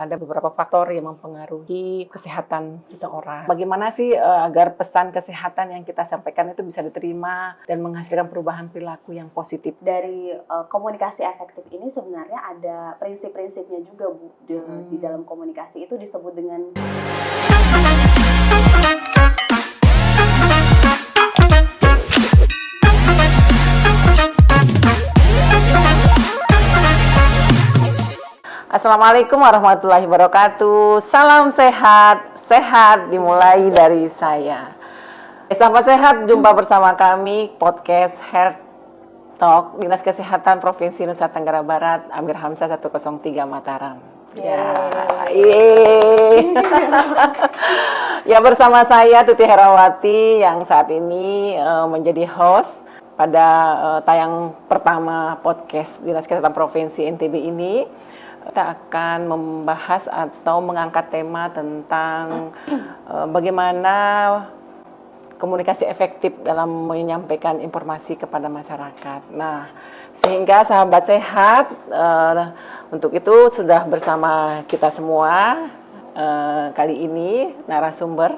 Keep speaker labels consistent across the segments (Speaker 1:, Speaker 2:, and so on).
Speaker 1: ada beberapa faktor yang mempengaruhi kesehatan seseorang. Bagaimana sih agar pesan kesehatan yang kita sampaikan itu bisa diterima dan menghasilkan perubahan perilaku yang positif?
Speaker 2: Dari komunikasi efektif ini sebenarnya ada prinsip-prinsipnya juga, Bu. Di dalam komunikasi itu disebut dengan
Speaker 1: Assalamualaikum warahmatullahi wabarakatuh. Salam sehat, sehat dimulai dari saya. Sahabat sehat, jumpa bersama kami podcast Health Talk Dinas Kesehatan Provinsi Nusa Tenggara Barat, Amir Hamzah 103 Mataram. Ya, bersama saya Tuti Herawati yang saat ini menjadi host pada tayang pertama podcast Dinas Kesehatan Provinsi NTB ini. Kita akan membahas atau mengangkat tema tentang bagaimana komunikasi efektif dalam menyampaikan informasi kepada masyarakat. Nah, sehingga sahabat sehat, untuk itu sudah bersama kita semua kali ini narasumber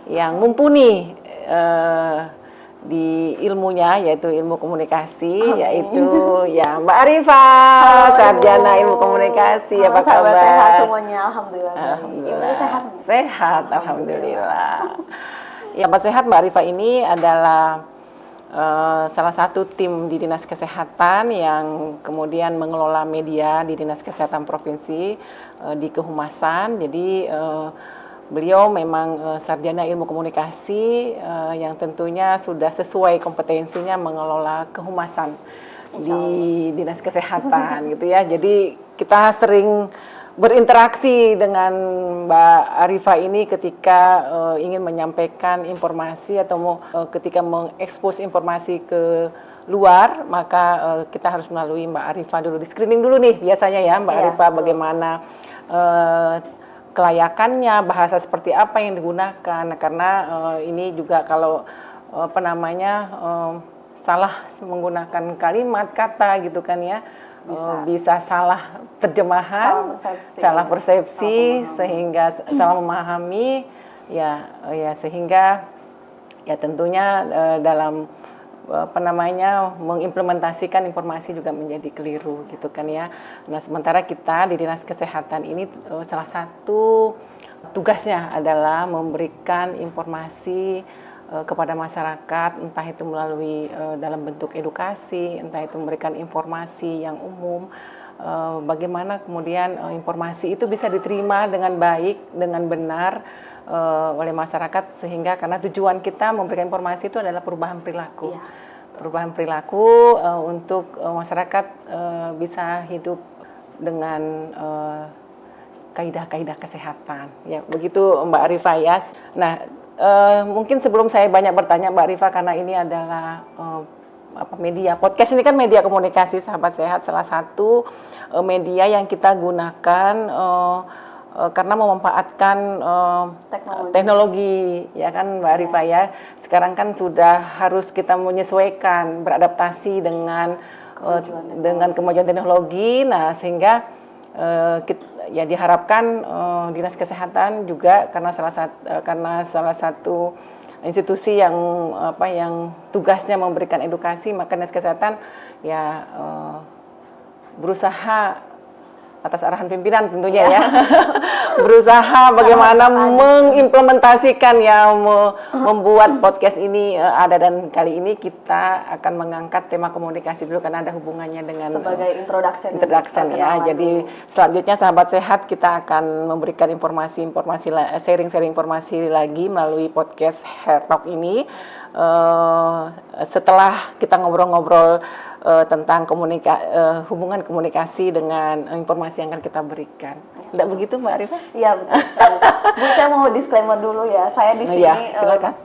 Speaker 1: yang mumpuni di ilmunya, yaitu ilmu komunikasi, yaitu ya Mbak Arifah, sarjana ilmu komunikasi.
Speaker 2: Apa kabar? Sehat semuanya, alhamdulillah.
Speaker 1: Alhamdulillah. Sehat, alhamdulillah. Ya, Mbak Sehat, Mbak Arifah ini adalah salah satu tim di Dinas Kesehatan yang kemudian mengelola media di Dinas Kesehatan Provinsi di Kehumasan. Jadi beliau memang sarjana ilmu komunikasi yang tentunya sudah sesuai kompetensinya mengelola kehumasan di Dinas Kesehatan gitu ya. Jadi kita sering berinteraksi dengan Mbak Arifah ini ketika ingin menyampaikan informasi atau ketika mengekspos informasi ke luar, maka kita harus melalui Mbak Arifah dulu, di screening dulu nih biasanya ya Mbak Arifah, bagaimana kelayakannya, bahasa seperti apa yang digunakan, karena ini juga kalau salah menggunakan kalimat kata gitu kan ya, bisa salah terjemahan, salah persepsi sehingga salah memahami ya sehingga ya tentunya dalam mengimplementasikan informasi juga menjadi keliru gitu kan ya. Nah, sementara kita di Dinas Kesehatan ini salah satu tugasnya adalah memberikan informasi kepada masyarakat, entah itu melalui dalam bentuk edukasi, entah itu memberikan informasi yang umum, bagaimana kemudian informasi itu bisa diterima dengan baik, dengan benar oleh masyarakat, sehingga karena tujuan kita memberikan informasi itu adalah perubahan perilaku. Perubahan perilaku untuk masyarakat bisa hidup dengan kaidah-kaidah kesehatan. Ya, begitu Mbak Arifah ya. Nah, mungkin sebelum saya banyak bertanya Mbak Arifah, karena ini adalah media podcast, ini kan media komunikasi sahabat sehat, salah satu media yang kita gunakan karena memanfaatkan teknologi ya kan Mbak Arifah ya. Sekarang kan sudah harus kita menyesuaikan, beradaptasi dengan kemajuan teknologi. Nah, sehingga ya diharapkan Dinas Kesehatan juga karena salah satu institusi yang tugasnya memberikan edukasi, maka Dinas Kesehatan ya berusaha atas arahan pimpinan tentunya ya, berusaha bagaimana mengimplementasikan ya, membuat podcast ini ada, dan kali ini kita akan mengangkat tema komunikasi dulu karena ada hubungannya dengan
Speaker 2: sebagai introduction
Speaker 1: ya. Jadi selanjutnya sahabat sehat, kita akan memberikan sharing informasi lagi melalui podcast Health Talk ini. Setelah kita ngobrol-ngobrol tentang hubungan komunikasi dengan informasi yang akan kita berikan. Tidak begitu Mbak Arifah?
Speaker 2: Iya, betul. Bu, saya mau disclaimer dulu ya. Saya di sini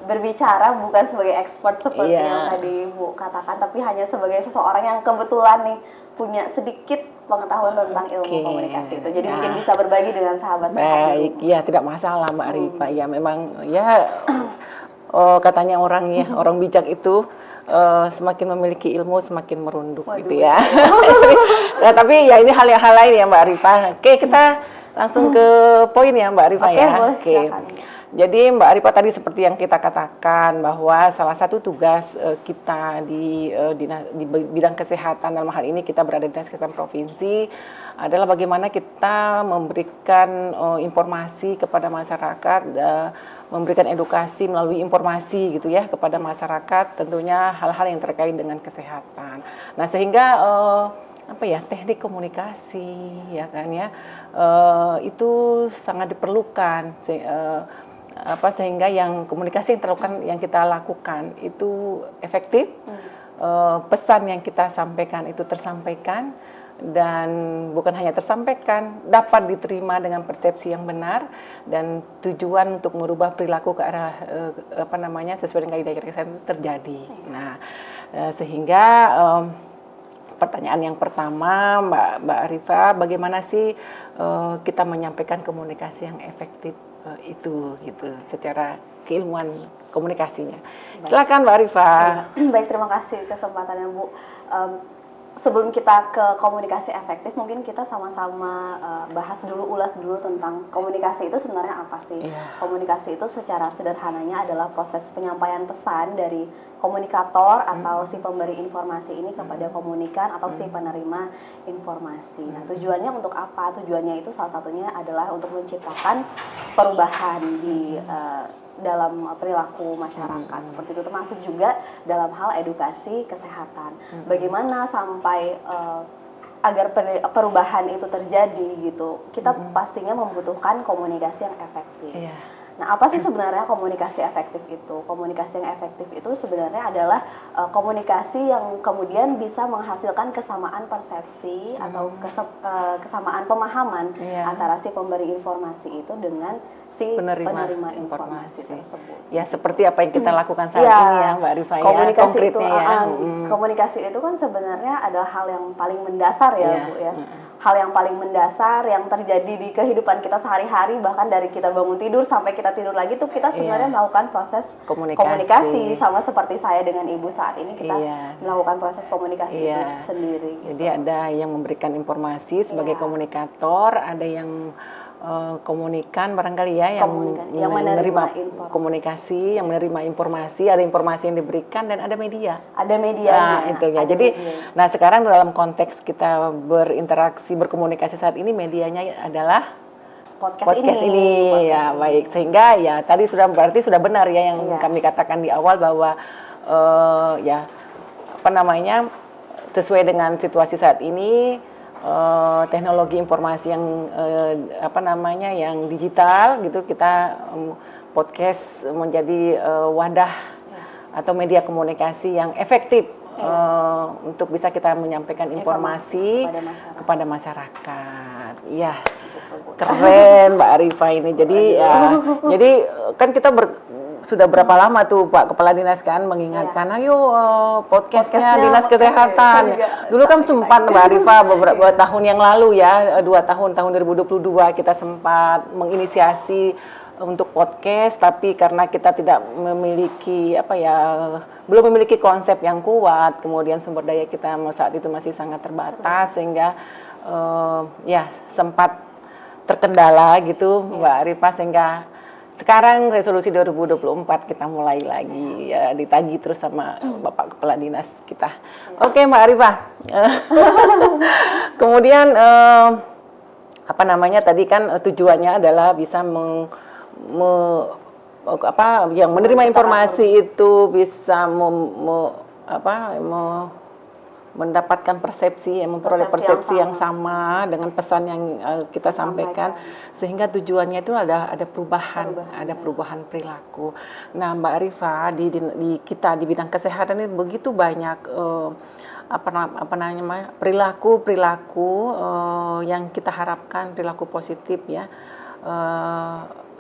Speaker 2: berbicara bukan sebagai expert seperti yang tadi Bu katakan, tapi hanya sebagai seseorang yang kebetulan nih punya sedikit pengetahuan tentang ilmu komunikasi itu. Jadi mungkin bisa berbagi dengan sahabat saya.
Speaker 1: Baik, ya tidak masalah Mbak Arifah. Ya memang ya katanya orang bijak itu semakin memiliki ilmu semakin merunduk. Waduh, gitu ya. Nah, tapi ya ini hal-hal lain ya Mbak Arifah. Oke, kita langsung ke poin ya Mbak Arifa ya.
Speaker 2: Boleh, silakan.
Speaker 1: Jadi Mbak Arifa tadi seperti yang kita katakan bahwa salah satu tugas kita di bidang kesehatan, dalam hal ini kita berada di Dinas Kesehatan Provinsi, adalah bagaimana kita memberikan informasi kepada masyarakat, memberikan edukasi melalui informasi gitu ya kepada masyarakat, tentunya hal-hal yang terkait dengan kesehatan. Nah sehingga teknik komunikasi ya kan ya itu sangat diperlukan. Sehingga yang komunikasi yang kita lakukan itu efektif, pesan yang kita sampaikan itu tersampaikan, dan bukan hanya tersampaikan, dapat diterima dengan persepsi yang benar, dan tujuan untuk merubah perilaku ke arah sesuai dengan kaidah kesehatan terjadi. Nah, sehingga pertanyaan yang pertama Mbak Arifa, bagaimana sih kita menyampaikan komunikasi yang efektif itu gitu secara keilmuan komunikasinya. Silakan Mbak Arifa.
Speaker 2: Baik, terima kasih kesempatannya Bu. Sebelum kita ke komunikasi efektif, mungkin kita sama-sama ulas dulu tentang komunikasi itu sebenarnya apa sih? Komunikasi itu secara sederhananya adalah proses penyampaian pesan dari komunikator atau si pemberi informasi ini kepada komunikan atau si penerima informasi. Nah, tujuannya untuk apa? Tujuannya itu salah satunya adalah untuk menciptakan perubahan di dalam perilaku masyarakat. Seperti itu, termasuk juga dalam hal edukasi kesehatan. Bagaimana sampai agar perubahan itu terjadi gitu, kita pastinya membutuhkan komunikasi yang efektif. Nah, apa sih sebenarnya komunikasi efektif itu? Komunikasi yang efektif itu sebenarnya adalah komunikasi yang kemudian bisa menghasilkan kesamaan persepsi atau kesamaan pemahaman antara si pemberi informasi itu dengan si penerima informasi tersebut.
Speaker 1: Ya, seperti apa yang kita lakukan saat ini ya Mbak Arifa,
Speaker 2: komunikasi
Speaker 1: ya,
Speaker 2: itu, komunikasi itu kan sebenarnya adalah hal yang paling mendasar ya Bu ya. Hal yang paling mendasar yang terjadi di kehidupan kita sehari-hari, bahkan dari kita bangun tidur sampai kita tidur lagi tuh kita sebenarnya melakukan proses komunikasi. Sama seperti saya dengan Ibu saat ini kita melakukan proses komunikasi itu sendiri.
Speaker 1: Jadi ada yang memberikan informasi sebagai komunikator, ada yang komunikan barangkali ya, yang menerima komunikasi, yang menerima informasi, ada informasi yang diberikan, dan ada media.
Speaker 2: Ada medianya.
Speaker 1: Nah, itu ya. Jadi, nah sekarang dalam konteks kita berinteraksi, berkomunikasi saat ini, medianya adalah podcast ini. Ya, baik. Sehingga ya tadi berarti sudah benar ya yang kami katakan di awal bahwa sesuai dengan situasi saat ini, teknologi informasi yang yang digital gitu, kita podcast menjadi wadah atau media komunikasi yang efektif untuk bisa kita menyampaikan informasi kepada masyarakat. Iya, keren Mbak Arifa ini. Jadi jadi kan kita sudah berapa lama tuh Pak Kepala Dinas kan mengingatkan, ayo podcastnya Dinas Kesehatan. Dulu kan sempat Mbak Arifa beberapa tahun yang lalu ya, 2 tahun 2022 kita sempat menginisiasi untuk podcast, tapi karena kita tidak memiliki belum memiliki konsep yang kuat, kemudian sumber daya kita saat itu masih sangat terbatas, sehingga sempat terkendala gitu Mbak Arifa, sehingga sekarang resolusi 2024 kita mulai lagi ya, ditagih terus sama Bapak Kepala Dinas kita. Oke Mbak Arifa. Kemudian tadi kan tujuannya adalah bisa yang menerima informasi itu bisa mendapatkan persepsi, memperoleh persepsi yang sama dengan pesan yang kita sampaikan, sehingga tujuannya itu ada perubahan perilaku. Nah, Mbak Arifa, di kita di bidang kesehatan ini begitu banyak perilaku yang kita harapkan, perilaku positif ya,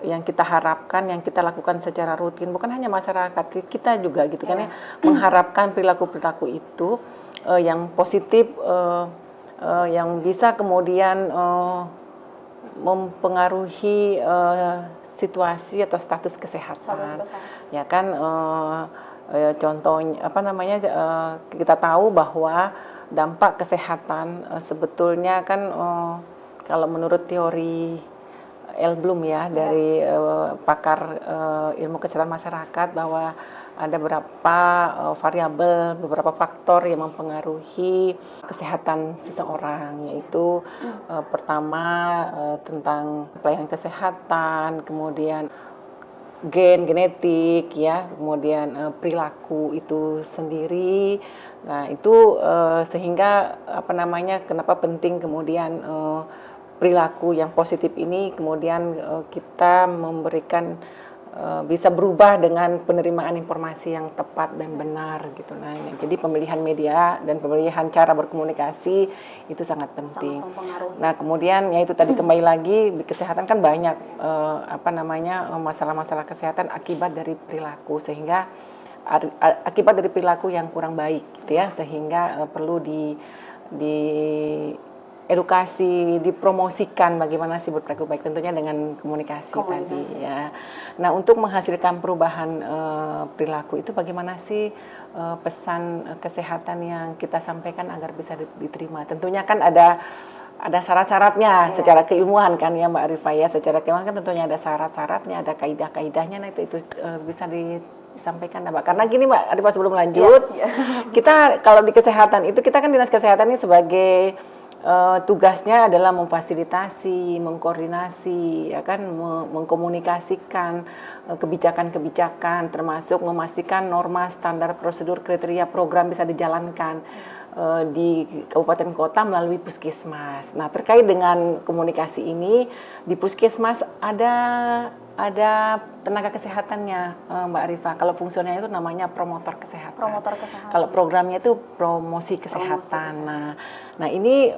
Speaker 1: yang kita harapkan, yang kita lakukan secara rutin, bukan hanya masyarakat, kita juga gitu kan ya, mengharapkan perilaku itu yang positif, yang bisa kemudian mempengaruhi situasi atau status kesehatan. Ya kan, contohnya kita tahu bahwa dampak kesehatan sebetulnya kan kalau menurut teori Bloom ya dari pakar ilmu kesehatan masyarakat, bahwa ada beberapa variabel, beberapa faktor yang mempengaruhi kesehatan seseorang, yaitu pertama tentang pelayanan kesehatan, kemudian genetik ya, kemudian perilaku itu sendiri. Nah, itu sehingga kenapa penting kemudian perilaku yang positif ini kemudian kita memberikan bisa berubah dengan penerimaan informasi yang tepat dan benar gitu. Nah, jadi pemilihan media dan pemilihan cara berkomunikasi itu sangat penting. Nah, kemudian ya itu tadi kembali lagi, di kesehatan kan banyak masalah-masalah kesehatan akibat dari perilaku, sehingga akibat dari perilaku yang kurang baik gitu ya, sehingga perlu di edukasi, dipromosikan bagaimana sih berperilaku baik, tentunya dengan komunikasi tadi ya. Nah, untuk menghasilkan perubahan perilaku itu bagaimana sih pesan kesehatan yang kita sampaikan agar bisa diterima? Tentunya kan ada syarat-syaratnya secara keilmuan kan ya Mbak Arifah ya, secara keilmuan kan tentunya ada syarat-syaratnya, ada kaidah-kaidahnya. Nah, itu bisa disampaikan Mbak. Karena gini Mbak Arifah, sebelum lanjut, kita kalau di kesehatan itu, kita kan dinas kesehatan ini sebagai tugasnya adalah memfasilitasi, mengkoordinasi, ya kan, mengkomunikasikan kebijakan-kebijakan, termasuk memastikan norma, standar, prosedur, kriteria, program bisa dijalankan di kabupaten kota melalui puskesmas. Nah, terkait dengan komunikasi ini, di puskesmas ada tenaga kesehatannya Mbak Arifah. Kalau fungsinya itu namanya promotor kesehatan.
Speaker 2: Promotor kesehatan.
Speaker 1: Kalau programnya itu promosi kesehatan. Nah ini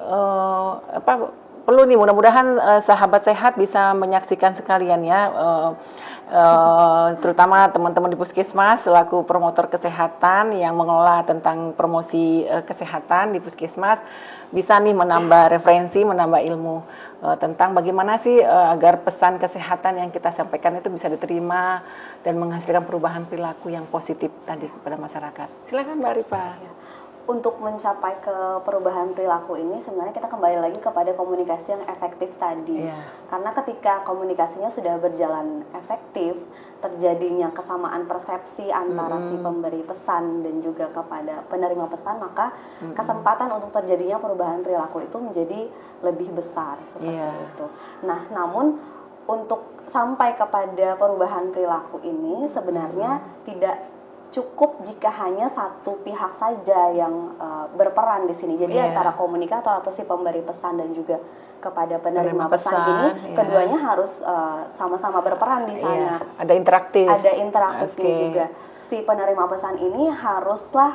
Speaker 1: perlu nih, mudah-mudahan sahabat sehat bisa menyaksikan sekalian ya. Terutama teman-teman di puskesmas selaku promotor kesehatan yang mengelola tentang promosi kesehatan di puskesmas, bisa nih menambah referensi, menambah ilmu tentang bagaimana sih agar pesan kesehatan yang kita sampaikan itu bisa diterima dan menghasilkan perubahan perilaku yang positif tadi kepada masyarakat. Silakan Mbak Arifah.
Speaker 2: Ya. Untuk mencapai ke perubahan perilaku ini, sebenarnya kita kembali lagi kepada komunikasi yang efektif tadi. Karena ketika komunikasinya sudah berjalan efektif, terjadinya kesamaan persepsi antara si pemberi pesan dan juga kepada penerima pesan, maka kesempatan untuk terjadinya perubahan perilaku itu menjadi lebih besar seperti itu. Nah, namun untuk sampai kepada perubahan perilaku ini sebenarnya tidak cukup jika hanya satu pihak saja yang berperan di sini. Jadi antara komunikator atau si pemberi pesan dan juga kepada penerima pesan ini, keduanya harus sama-sama berperan di sana.
Speaker 1: Ada interaktif.
Speaker 2: Ada interaktifnya juga. Si penerima pesan ini haruslah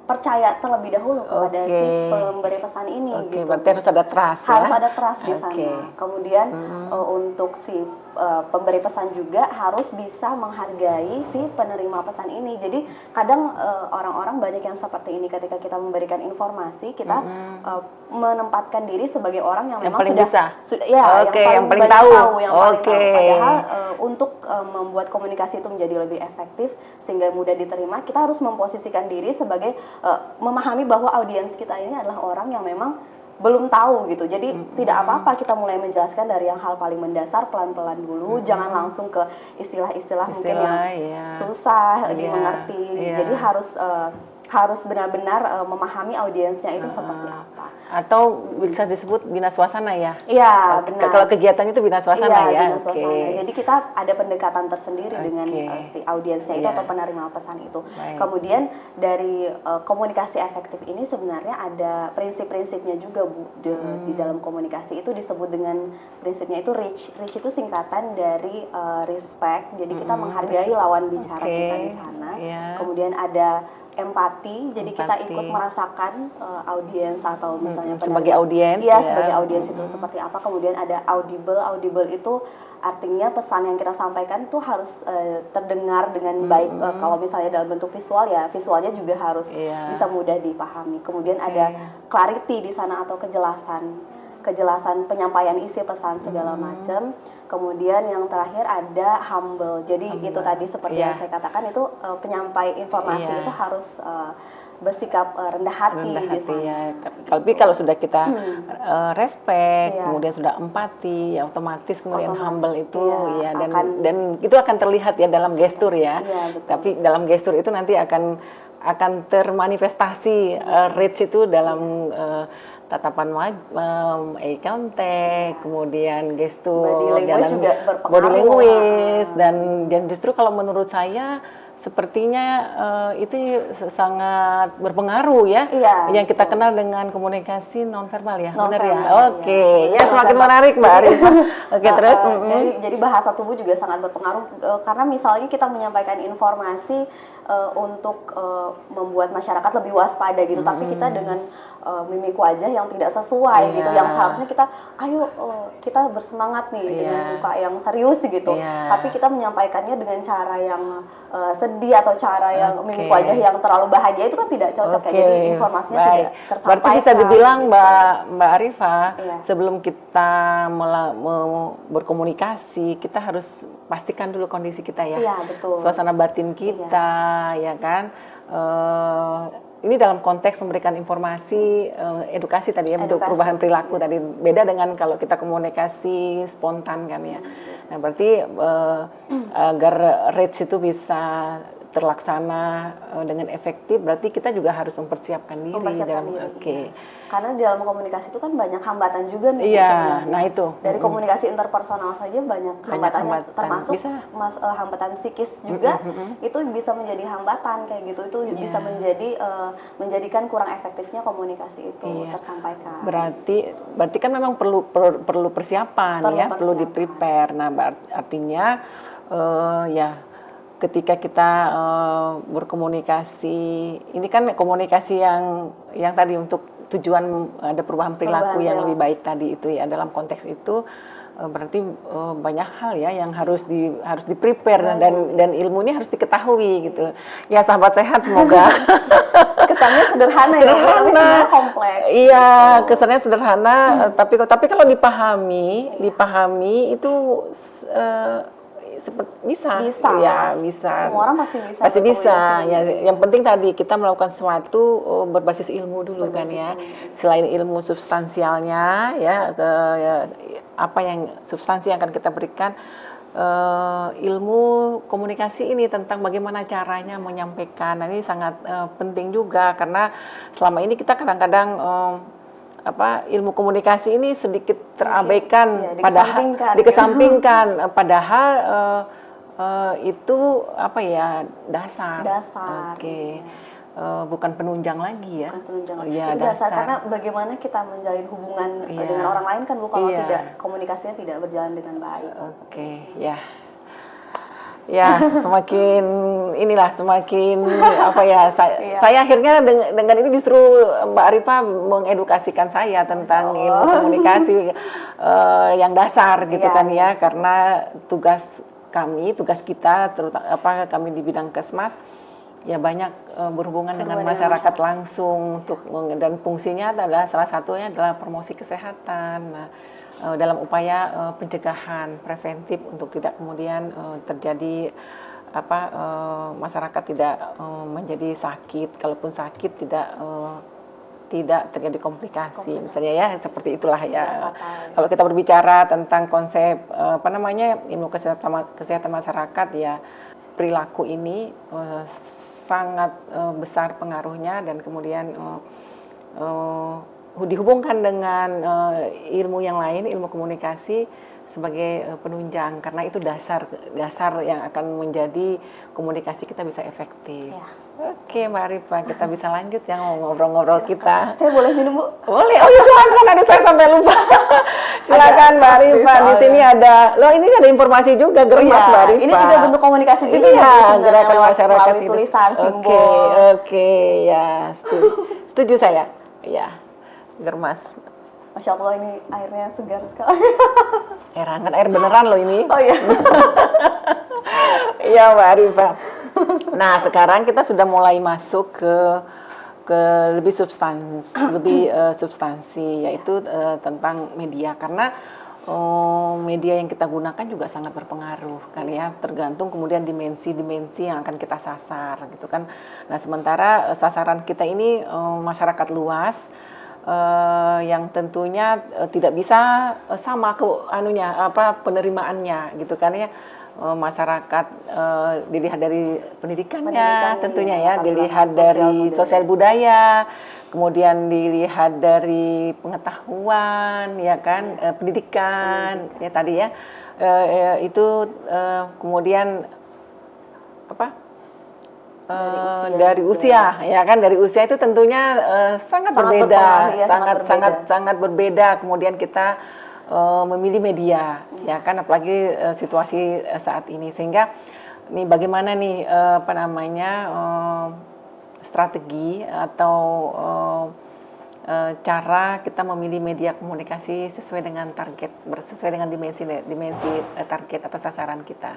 Speaker 2: percaya terlebih dahulu kepada si pemberi pesan ini. Gitu.
Speaker 1: Berarti harus ada trust.
Speaker 2: Harus ada trust di sana. Kemudian untuk si pemberi pesan juga harus bisa menghargai si penerima pesan ini. Jadi kadang orang-orang banyak yang seperti ini, ketika kita memberikan informasi, kita menempatkan diri sebagai orang yang memang yang paling tahu. Padahal untuk membuat komunikasi itu menjadi lebih efektif sehingga mudah diterima, kita harus memposisikan diri sebagai memahami bahwa audiens kita ini adalah orang yang memang belum tahu gitu. Jadi tidak apa-apa kita mulai menjelaskan dari yang hal paling mendasar, pelan-pelan dulu, jangan langsung ke istilah-istilah mungkin yang susah dimengerti. Jadi harus benar-benar memahami audiensnya itu seperti apa.
Speaker 1: Atau bisa disebut bina suasana ya?
Speaker 2: Iya, benar.
Speaker 1: Kalau kegiatan itu bina suasana ya?
Speaker 2: Bina suasana. Jadi kita ada pendekatan tersendiri dengan si audiensnya itu atau penerima pesan itu. Kemudian dari komunikasi efektif ini sebenarnya ada prinsip-prinsipnya juga Bu. Di dalam komunikasi itu disebut dengan prinsipnya itu REACH. REACH itu singkatan dari respect. Jadi kita menghargai lawan bicara kita di sana. Kemudian ada empati, jadi kita ikut merasakan audiens atau misalnya
Speaker 1: sebagai audiens,
Speaker 2: sebagai audiens itu seperti apa. Kemudian ada audible. Audible itu artinya pesan yang kita sampaikan itu harus terdengar dengan baik. Kalau misalnya dalam bentuk visual, ya visualnya juga harus bisa mudah dipahami. Kemudian ada clarity di sana atau kejelasan. kejelasan penyampaian isi pesan segala macam. Kemudian yang terakhir ada humble. Jadi itu tadi seperti yang saya katakan itu penyampai informasi itu harus bersikap rendah hati di sana.
Speaker 1: Ya. Tapi kalau sudah kita respect, kemudian sudah empati, ya otomatis kemudian humble itu dan itu akan terlihat ya dalam gestur ya. Tapi dalam gestur itu nanti akan termanifestasi reach itu dalam tatapan eye contact, kemudian gestur, body language dan justru kalau menurut saya sepertinya itu sangat berpengaruh ya, yang kita kenal dengan komunikasi nonverbal ya, benar ya? Oke, ya semakin menarik Mbak Arifah. Oke, terus
Speaker 2: jadi bahasa tubuh juga sangat berpengaruh karena misalnya kita menyampaikan informasi untuk membuat masyarakat lebih waspada gitu, tapi kita dengan mimik wajah yang tidak sesuai gitu, yang seharusnya kita kita bersemangat nih dengan muka yang serius gitu, tapi kita menyampaikannya dengan cara yang sedih atau cara yang mimik wajah yang terlalu bahagia, itu kan tidak cocok ya. Jadi informasinya tidak tersampaikan.
Speaker 1: Berarti bisa dibilang Mbak Arifah, sebelum kita berkomunikasi, kita harus pastikan dulu kondisi kita ya.
Speaker 2: Iya, betul.
Speaker 1: Suasana batin kita, ya kan. Ini dalam konteks memberikan informasi, edukasi tadi ya, untuk perubahan perilaku tadi. Beda dengan kalau kita komunikasi spontan kan ya. Nah berarti agar reach itu bisa terlaksana dengan efektif, berarti kita juga harus mempersiapkan diri.
Speaker 2: Karena di dalam komunikasi itu kan banyak hambatan juga nih.
Speaker 1: Nah itu.
Speaker 2: Dari komunikasi interpersonal saja banyak hambatannya, termasuk hambatan psikis juga, itu bisa menjadi hambatan kayak gitu. Itu bisa menjadikan kurang efektifnya komunikasi itu tersampaikan.
Speaker 1: Berarti kan memang perlu persiapan ya, perlu di-prepare. Nah, artinya ketika kita berkomunikasi, ini kan komunikasi yang tadi untuk tujuan ada perubahan perilaku yang lebih baik tadi itu ya, dalam konteks itu berarti banyak hal ya yang harus di-prepare dan ilmu ini harus diketahui gitu. Ya sahabat sehat, semoga
Speaker 2: kesannya sederhana ya, tapi sebenarnya kompleks.
Speaker 1: Iya, kesannya sederhana, tapi kalau dipahami itu bisa.
Speaker 2: Semua orang pasti
Speaker 1: bisa. Ya, yang penting tadi kita melakukan sesuatu berbasis ilmu dulu kan ya. Selain ilmu substansialnya ya, apa yang substansi yang akan kita berikan, ilmu komunikasi ini tentang bagaimana caranya menyampaikan. Nah, ini sangat penting juga karena selama ini kita kadang-kadang ilmu komunikasi ini sedikit terabaikan, dikesampingkan, padahal itu dasar. Bukan penunjang lagi ya.
Speaker 2: Itu dasar karena bagaimana kita menjalin hubungan dengan orang lain kan, kalau komunikasinya tidak berjalan dengan baik.
Speaker 1: Semakin saya akhirnya dengan ini justru Mbak Arifah mengedukasikan saya tentang ilmu komunikasi yang dasar gitu kan ya, karena tugas kita terutama kami di bidang Kesmas ya banyak berhubungan dengan masyarakat langsung dan fungsinya adalah salah satunya adalah promosi kesehatan. Nah, dalam upaya pencegahan preventif untuk tidak kemudian terjadi masyarakat tidak menjadi sakit, kalaupun sakit tidak terjadi komplikasi misalnya ya, seperti itulah ya. Kalau kita berbicara tentang konsep ilmu kesehatan masyarakat ya, perilaku ini sangat besar pengaruhnya dan kemudian dihubungkan dengan ilmu yang lain, ilmu komunikasi sebagai penunjang, karena itu dasar yang akan menjadi komunikasi kita bisa efektif. Oke, Mbak Arifah, kita bisa lanjut ya ngobrol-ngobrol kita.
Speaker 2: Saya boleh minum, Bu?
Speaker 1: Boleh. Oh iya, silakan. Aduh, saya sampai lupa. Silakan Mbak Arifah. Di sini ini ada informasi juga, Germas Mbak Arifah.
Speaker 2: Ini juga bentuk komunikasi juga
Speaker 1: gerakan masyarakat
Speaker 2: melalui tulisan, simbol.
Speaker 1: Oke, ya. Setuju saya. Ya. Germas.
Speaker 2: Masya Allah, ini airnya segar sekali.
Speaker 1: Air hangat, air beneran loh ini.
Speaker 2: Oh iya.
Speaker 1: Iya Mbak Arifah. Nah sekarang kita sudah mulai masuk ke ke lebih substansi, yaitu tentang media, karena media yang kita gunakan juga sangat berpengaruh kan ya, tergantung kemudian dimensi-dimensi yang akan kita sasar gitu kan. Nah sementara sasaran kita ini masyarakat luas, yang tentunya tidak bisa sama penerimaannya gitu kan ya. Masyarakat dilihat dari pendidikannya tentunya ya, dilihat dari sosial budaya, kemudian dilihat dari pengetahuan ya kan, pendidikan ya tadi ya, itu kemudian apa, dari usia ya kan, dari usia itu tentunya sangat berbeda,
Speaker 2: ya,
Speaker 1: sangat berbeda. Kemudian kita memilih media ya kan, apalagi situasi saat ini, sehingga nih bagaimana nih strategi atau cara kita memilih media komunikasi sesuai dengan target, sesuai dengan dimensi target atau sasaran kita,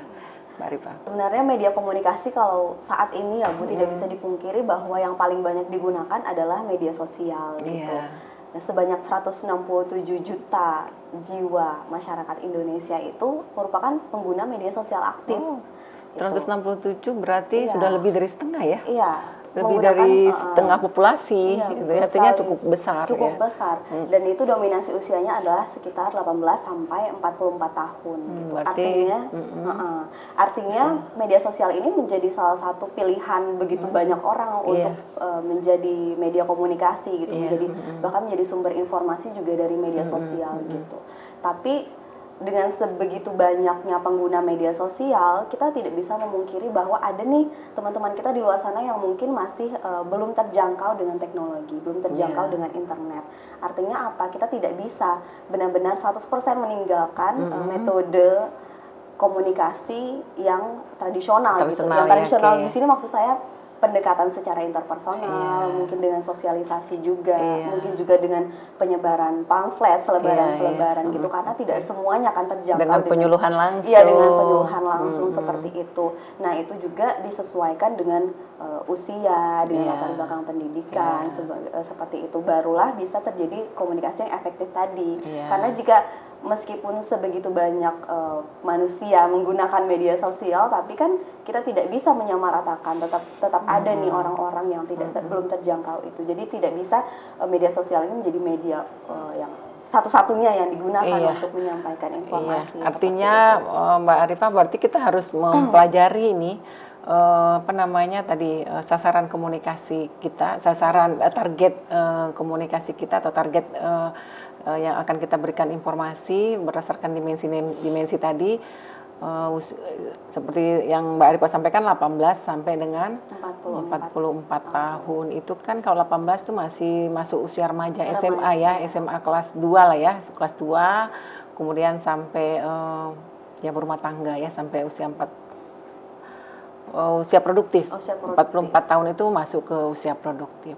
Speaker 1: Mbak Arifa.
Speaker 2: Sebenarnya media komunikasi kalau saat ini ya Bu, tidak bisa dipungkiri bahwa yang paling banyak digunakan adalah media sosial gitu. Nah, sebanyak 167 juta jiwa masyarakat Indonesia itu merupakan pengguna media sosial aktif.
Speaker 1: 167 berarti sudah lebih dari setengah ya?
Speaker 2: Iya.
Speaker 1: Lebih dari setengah populasi, gitu ya, artinya cukup besar.
Speaker 2: Cukup besar. Dan itu dominasi usianya adalah sekitar 18 sampai 44 tahun. Gitu. Artinya media sosial ini menjadi salah satu pilihan begitu banyak orang untuk menjadi media komunikasi gitu, bahkan menjadi sumber informasi juga dari media sosial gitu. Tapi dengan sebegitu banyaknya pengguna media sosial, kita tidak bisa memungkiri bahwa ada nih teman-teman kita di luar sana yang mungkin masih belum terjangkau dengan teknologi, belum terjangkau dengan internet. Artinya apa? Kita tidak bisa benar-benar 100% meninggalkan metode komunikasi yang tradisional gitu. Yang tradisional di sini maksud saya pendekatan secara interpersonal, mungkin dengan sosialisasi juga, mungkin juga dengan penyebaran pamflet, selebaran gitu, karena tidak semuanya akan terjangkau
Speaker 1: dengan penyuluhan langsung.
Speaker 2: Iya, dengan penyuluhan langsung seperti itu. Nah, itu juga disesuaikan dengan usia, dengan latar belakang pendidikan, seperti itu. Barulah bisa terjadi komunikasi yang efektif tadi. Karena jika meskipun sebegitu banyak manusia menggunakan media sosial, tapi kan kita tidak bisa menyamaratakan, tetap ada nih orang-orang yang belum terjangkau itu. Jadi tidak bisa media sosial ini menjadi media yang satu-satunya yang digunakan untuk menyampaikan informasi.
Speaker 1: Artinya Mbak Arifa, berarti kita harus mempelajari ini sasaran komunikasi kita, sasaran target komunikasi kita atau target yang akan kita berikan informasi berdasarkan dimensi tadi, seperti yang Mbak Arifa sampaikan 18 sampai dengan 44 tahun. Itu kan kalau 18 itu masih masuk usia remaja, SMA ya, SMA kelas 2 lah ya, kelas 2, kemudian sampai ya berumah tangga ya, sampai usia usia produktif. 44 tahun itu masuk ke usia produktif.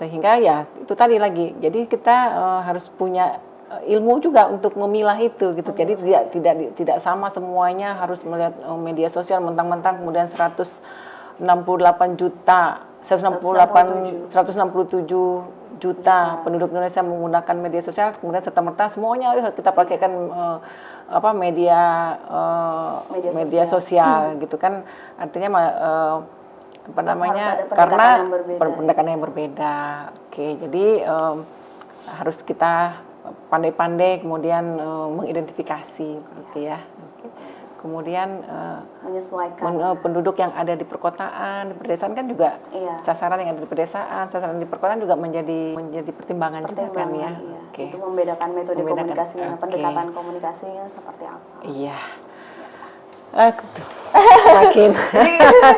Speaker 1: Sehingga ya itu tadi lagi. Jadi kita harus punya ilmu juga untuk memilah itu gitu. Jadi tidak sama semuanya harus melihat media sosial mentang-mentang kemudian 167 juta penduduk Indonesia menggunakan media sosial, kemudian serta-merta semuanya kita pakaikan media sosial gitu kan, artinya karena pendekatan yang berbeda. Oke, jadi harus kita pandai-pandai kemudian mengidentifikasi berarti ya. Kemudian
Speaker 2: menyesuaikan
Speaker 1: penduduk yang ada di perkotaan, di pedesaan kan juga sasaran yang ada di pedesaan, sasaran di perkotaan juga menjadi pertimbangan juga kan ya.
Speaker 2: Itu membedakan metode komunikasi dan pendekatan komunikasinya seperti apa.
Speaker 1: Iya.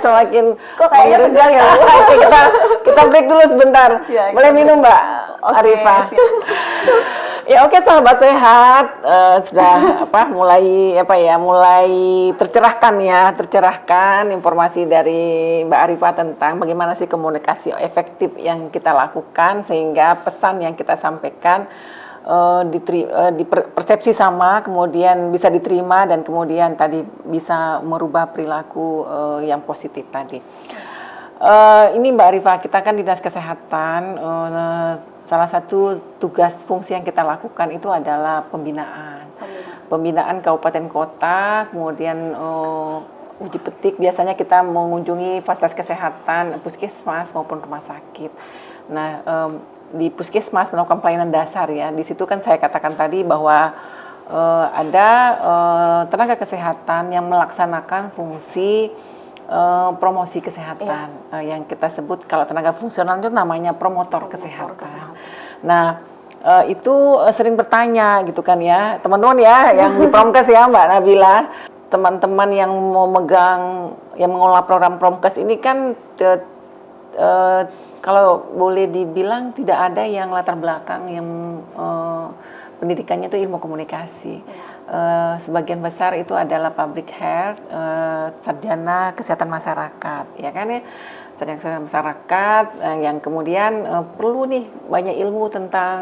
Speaker 1: Semakin
Speaker 2: kok kayaknya tegang ya.
Speaker 1: Oke, kita break dulu sebentar. Boleh minum Mbak Arifa? Ya oke, sahabat sehat, sudah mulai tercerahkan informasi dari Mbak Arifa tentang bagaimana sih komunikasi efektif yang kita lakukan sehingga pesan yang kita sampaikan persepsi sama, kemudian bisa diterima dan kemudian tadi bisa merubah perilaku yang positif tadi. Ini Mbak Arifa, kita kan Dinas Kesehatan, salah satu tugas fungsi yang kita lakukan itu adalah pembinaan. Pembinaan kabupaten kota, kemudian uji petik, biasanya kita mengunjungi fasilitas kesehatan, puskesmas maupun rumah sakit. Nah, di puskesmas melakukan pelayanan dasar ya, di situ kan saya katakan tadi bahwa ada tenaga kesehatan yang melaksanakan fungsi promosi kesehatan, yang kita sebut kalau tenaga fungsional itu namanya promotor kesehatan. Nah, itu sering bertanya gitu kan ya, teman-teman ya yang di Promkes ya Mbak Nabila, teman-teman yang mau megang, yang mengelola program Promkes ini kan kalau boleh dibilang tidak ada yang latar belakang yang pendidikannya itu ilmu komunikasi. Sebagian besar itu adalah public health, sarjana kesehatan masyarakat, ya kan ya, sarjana kesehatan masyarakat yang kemudian perlu nih banyak ilmu tentang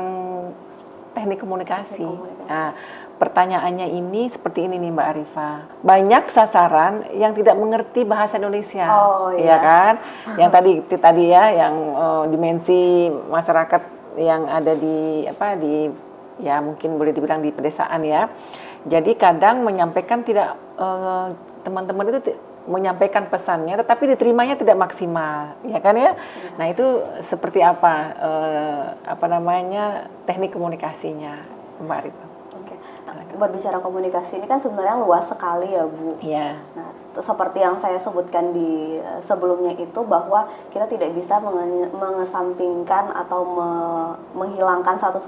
Speaker 1: teknik komunikasi. Nah, pertanyaannya ini seperti ini nih Mbak Arifa, banyak sasaran yang tidak mengerti bahasa Indonesia, ya kan? Yang tadi ya, yang dimensi masyarakat yang ada di ya mungkin boleh dibilang di pedesaan ya. Jadi kadang menyampaikan tidak, teman-teman itu menyampaikan pesannya tetapi diterimanya tidak maksimal, ya kan ya. Nah, itu seperti apa teknik komunikasinya Mbak Arifa?
Speaker 2: Oke. Berbicara komunikasi ini kan sebenarnya luas sekali ya Bu.
Speaker 1: Iya.
Speaker 2: Nah, seperti yang saya sebutkan di sebelumnya itu, bahwa kita tidak bisa mengesampingkan atau menghilangkan 100%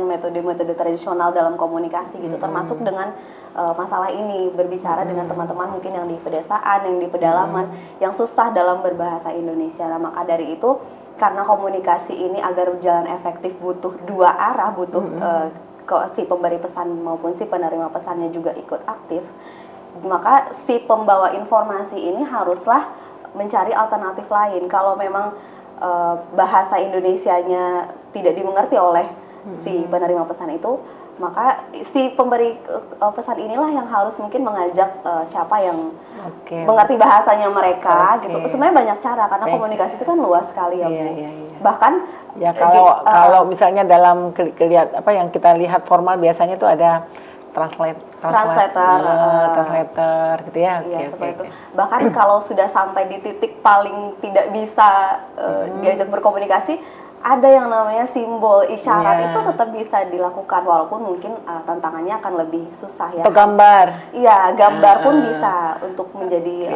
Speaker 2: metode-metode tradisional dalam komunikasi gitu, termasuk dengan masalah ini, berbicara dengan teman-teman mungkin yang di pedesaan, yang di pedalaman, yang susah dalam berbahasa Indonesia. Nah, maka dari itu, karena komunikasi ini agar berjalan efektif butuh dua arah, butuh si pemberi pesan maupun si penerima pesannya juga ikut aktif, maka si pembawa informasi ini haruslah mencari alternatif lain. Kalau memang bahasa Indonesianya tidak dimengerti oleh si penerima pesan itu, maka si pemberi pesan inilah yang harus mungkin mengajak siapa yang mengerti bahasanya mereka gitu. Sebenarnya banyak cara, karena komunikasi itu kan luas sekali ya Bu. Bahkan
Speaker 1: ya kalau misalnya dalam yang kita lihat formal biasanya itu ada translator gitu ya.
Speaker 2: Itu. Bahkan kalau sudah sampai di titik paling tidak bisa diajak berkomunikasi, ada yang namanya simbol isyarat, itu tetap bisa dilakukan walaupun mungkin tantangannya akan lebih susah ya.
Speaker 1: Atau gambar.
Speaker 2: Iya, gambar pun bisa untuk menjadi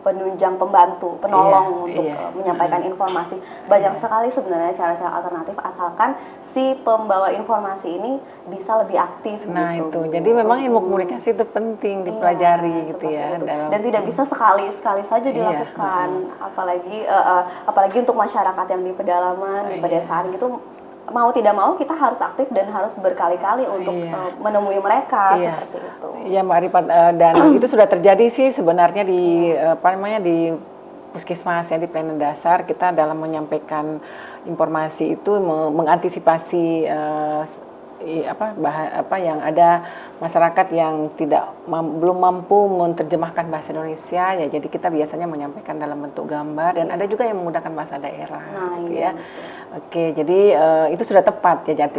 Speaker 2: penunjang, pembantu, penolong untuk menyampaikan informasi. Banyak sekali sebenarnya cara-cara alternatif, asalkan si pembawa informasi ini bisa lebih aktif.
Speaker 1: Nah gitu. Jadi memang ilmu komunikasi itu penting dipelajari gitu ya.
Speaker 2: Dan tidak bisa sekali saja dilakukan, apalagi untuk masyarakat yang di pedalaman, di pedesaan gitu. Mau tidak mau kita harus aktif dan harus berkali-kali untuk menemui mereka seperti itu.
Speaker 1: Iya Mbak Arifa, dan itu sudah terjadi sih sebenarnya di di puskesmas ya, di pelayanan dasar kita dalam menyampaikan informasi itu mengantisipasi yang ada masyarakat yang belum mampu menerjemahkan bahasa Indonesia ya, jadi kita biasanya menyampaikan dalam bentuk gambar dan ada juga yang menggunakan bahasa daerah gitu ya. Oke, jadi itu sudah tepat ya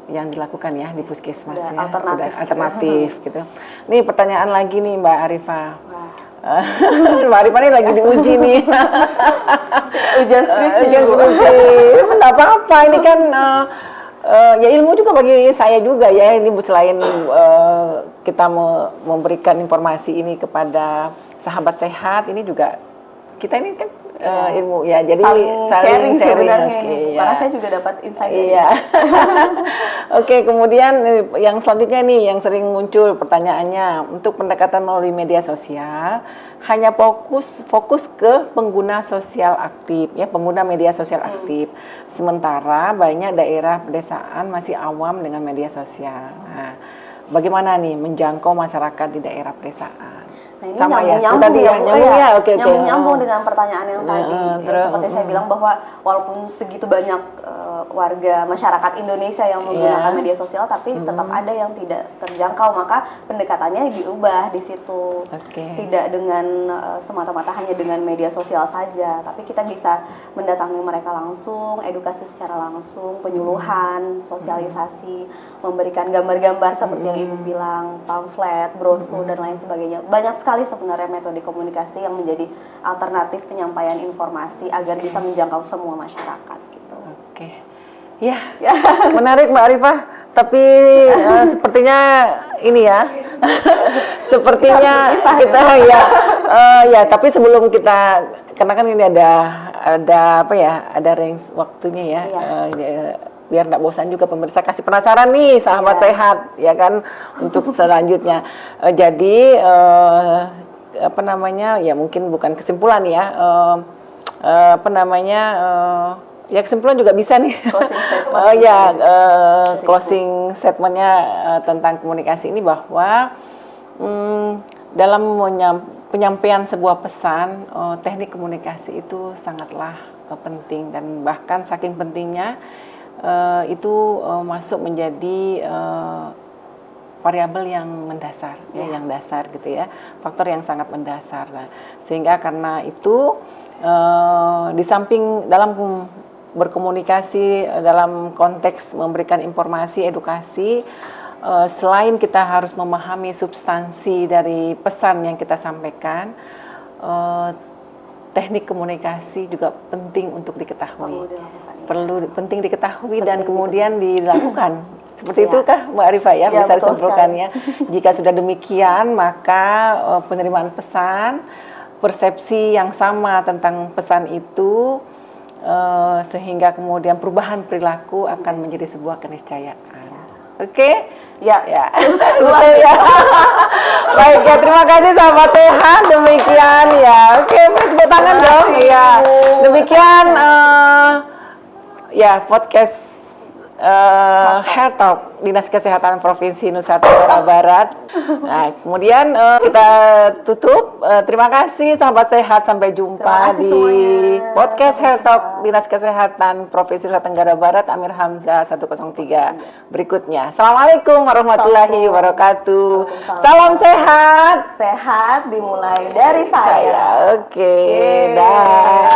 Speaker 1: yang dilakukan ya di puskesmas ya, sudah alternatif gitu. Nih pertanyaan lagi nih Mbak Arifa. Mbak Arifa ini lagi diuji nih.
Speaker 2: Ujian skripsi.
Speaker 1: Nggak apa-apa, ini kan ya ilmu juga bagi saya juga ya. Ini selain kita memberikan informasi ini kepada sahabat sehat, ini juga kita ini kan ilmu ya, jadi saling sharing
Speaker 2: sebenarnya ini. Karena saya juga dapat insight.
Speaker 1: Oke, kemudian yang selanjutnya nih yang sering muncul pertanyaannya, untuk pendekatan melalui media sosial hanya fokus ke pengguna sosial aktif ya, pengguna media sosial aktif. Sementara banyak daerah pedesaan masih awam dengan media sosial. Nah, bagaimana nih menjangkau masyarakat di daerah pedesaan?
Speaker 2: Nah, ini sama nyambung dengan pertanyaan yang tadi. Seperti saya bilang bahwa walaupun segitu banyak warga masyarakat Indonesia yang menggunakan
Speaker 1: Iya.
Speaker 2: media sosial, tapi tetap ada yang tidak terjangkau, maka pendekatannya diubah di situ.
Speaker 1: Oke.
Speaker 2: Tidak dengan semata-mata hanya dengan media sosial saja, tapi kita bisa mendatangi mereka langsung, edukasi secara langsung, penyuluhan, sosialisasi, memberikan gambar-gambar seperti yang Ibu bilang, pamflet, brosur dan lain sebagainya. Banyak sekali sebenarnya metode komunikasi yang menjadi alternatif penyampaian informasi agar bisa menjangkau semua masyarakat gitu.
Speaker 1: Oke. Ya, menarik Mbak Arifah. Tapi sepertinya ini ya, sepertinya kita ya. Tapi sebelum kita, karena kan ini ada apa ya, ada range waktunya ya. Biar nggak bosan juga pemirsa, kasih penasaran nih sahabat sehat ya kan untuk selanjutnya. Jadi apa namanya ya, mungkin bukan kesimpulan ya, apa namanya ya kesimpulan juga bisa nih.
Speaker 2: Closing statement.
Speaker 1: Closing statementnya tentang komunikasi ini bahwa dalam penyampaian sebuah pesan, teknik komunikasi itu sangatlah penting, dan bahkan saking pentingnya itu masuk menjadi variabel yang mendasar, yang dasar gitu ya, faktor yang sangat mendasar. Nah, sehingga karena itu di samping dalam berkomunikasi dalam konteks memberikan informasi, edukasi, selain kita harus memahami substansi dari pesan yang kita sampaikan, teknik komunikasi juga penting untuk diketahui. Penting diketahui dan kemudian dilakukan. Seperti itu kah Mbak Arifah ya, bisa disimpulkannya. Jika sudah demikian, maka penerimaan pesan, persepsi yang sama tentang pesan itu, sehingga kemudian perubahan perilaku akan menjadi sebuah keniscayaan. Oke? Ya. Baik ya, terima kasih sahabat sehat. Demikian ya. Oke, tepuk tangan dong. Ya. Demikian ya podcast Health Talk Dinas Kesehatan Provinsi Nusa Tenggara Barat. Nah, kemudian kita tutup. Terima kasih sahabat sehat, sampai jumpa di podcast Health Talk Dinas Kesehatan Provinsi Nusa Tenggara Barat Amir Hamzah 103 berikutnya. Assalamualaikum warahmatullahi wabarakatuh. Salam sehat.
Speaker 2: Sehat dimulai dari saya.
Speaker 1: Oke, dah.